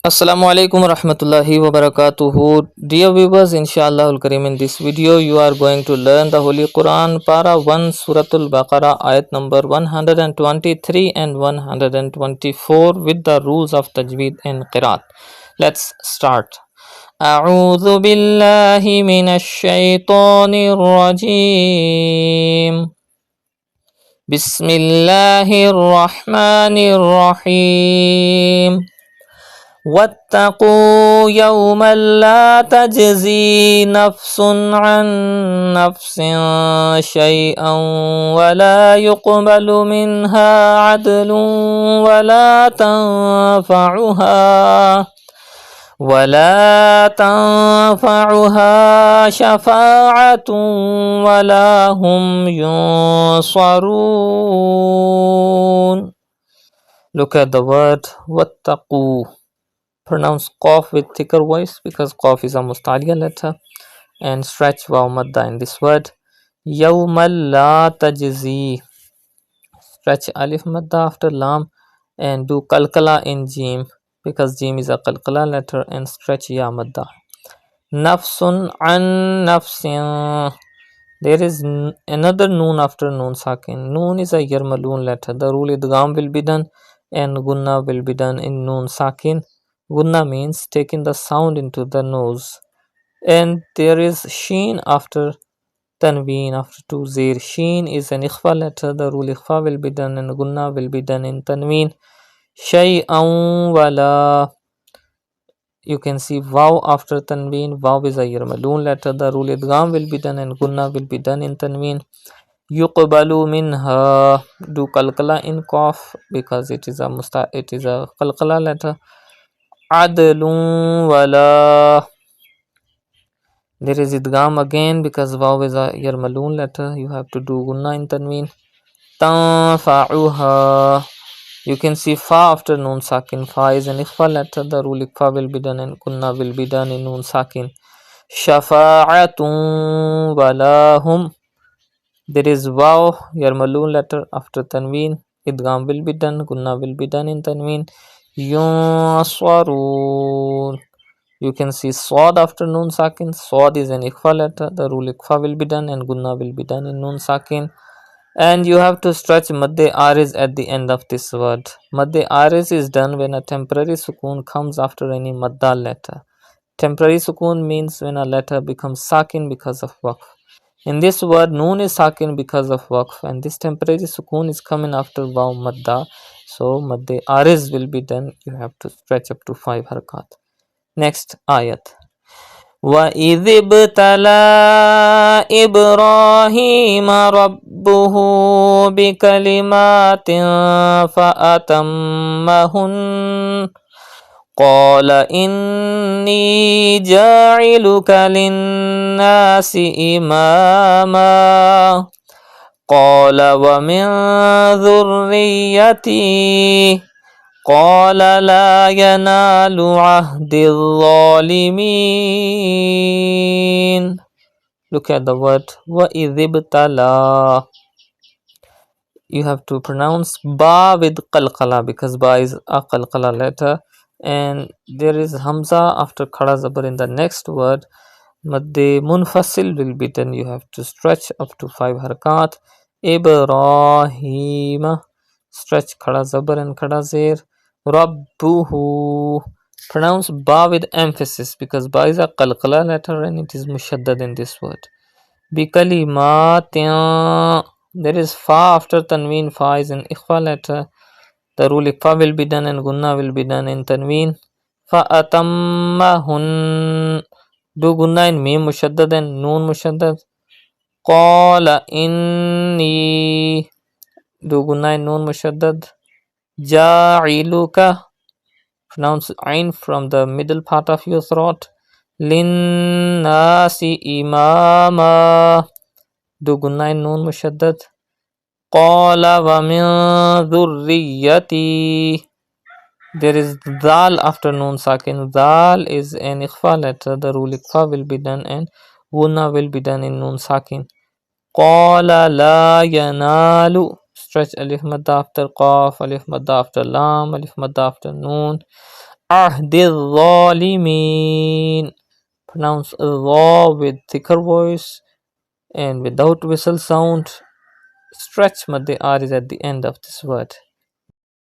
Assalamu alaikum warahmatullahi wabarakatuh. Dear viewers, inshallah kareem, in this video you are going to learn the Holy Quran, Para 1, Surah Al-Baqarah, Ayat number 123 and 124 with the rules of Tajweed and Qiraat. Let's start. أعوذ بالله من الشيطان الرجيم. بسم الله الرحمن الرحيم. واتقوا يوما لا تجزي نفس عن نفس شيئا ولا يقبل منها عدل ولا تنفعها شفاعة ولا هم ينصرون. Look at the word واتقوا. Pronounce Qaf with thicker voice because Qaf is a mustaliya letter, and stretch Waw madda in this word. Yawmal la tajzi. Stretch Alif madda after Lam and do Kalkala in Jim because Jim is a Kalkala letter, and stretch Ya madda. Nafsun an nafsin. There is another Noon after Noon Sakin. Noon is a Yarmalun letter. The rule idgham will be done and Gunna will be done in Noon Sakin. Gunna means taking the sound into the nose. And there is Sheen after Tanween, after two Zir. Sheen is an Ikhfa letter. The rule Ikhfa will be done and Gunna will be done in Tanween. Shay'an wala. You can see Waw after Tanween. Waw is a Yarmalun letter. The rule Idgham will be done and Gunna will be done in Tanween. Yuqbalu minha. Do Kalkala in Qaf because it is a Kalkala letter. Adlun wala. There is idgham again because Waw is a Yarmalun letter. You have to do Gunna in Tanween. Tanfa'uha. You can see Fa after Noon Sakin. Fa is an Ikhfa letter. The rule Ikhfa will be done and Gunna will be done in Noon Sakin. Shafa'atun walahum. There is Waw, Yarmalun letter after Tanween. Idgham will be done. Gunna will be done in Tanween. Yunswarun. You can see Swad after Noon Sakin. Swad is an Ikhfa letter. The rule Ikhfa will be done and Gunna will be done in Noon Sakin. And you have to stretch Madde Ariz at the end of this word. Madde Ariz is done when a temporary sukoon comes after any Madda letter. Temporary sukoon means when a letter becomes Sakin because of Waqf. In this word, Noon is Sakin because of Waqf, and this temporary sukoon is coming after Waw Madda. So Madde Ariz will be done. You have to stretch up to 5 harakat. Next ayat. وَإِذِ ابْتَلَى إِبْرَاهِيمَ رَبُّهُ بِكَلِمَاتٍ فَأَتَمَّهُنَّ قَالَ إِنِّي جَاعِلُكَ لِلنَّاسِ إِمَامًا قَالَ وَمِنْ ذُرِّيَّتِي قال لا ينال عهد الظالمين. Look at the word وَإِذِ ابْتَلَى. You have to pronounce Ba with Qalqala because Ba is a Qalqala letter, and there is Hamza after Khada Zabar in the next word. Madde Munfasil will be done. You have to stretch up to 5 harakat. Ibrahim. Stretch Khada Zabar and Khada Zir. Rabbuhu. Pronounce Ba with emphasis because Ba is a Qalqala letter and it is Mushaddad in this word. Bikalimatin. There is Fa after Tanween. Fa is an Ikhfa letter. The rule Ikhfa will be done and Gunna will be done in Tanween. Fa atammahun. Do Gunna in Mim Mushaddad and Noon Mushaddad. Qala inni. Do Gunna in Noon Mushaddad. Ja'iluka. Pronounce Ain from the middle part of your throat. Linnasi imama. Do Gunna in Noon Mushaddad. Qala wa min dhurriyyati. There is Dal after Noon Sakin. Dal is an Ikhfa letter. The rule Ikhfa will be done and Gunna will be done in Noon Sakin. Qala la yanalu. Stretch Alif Madda after Qaf, Alif Madda after Lam, Alif Madda after Noon. Ahdi Zalimin. Pronounce Allah with thicker voice and without whistle sound. Stretch Madde R is at the end of this word.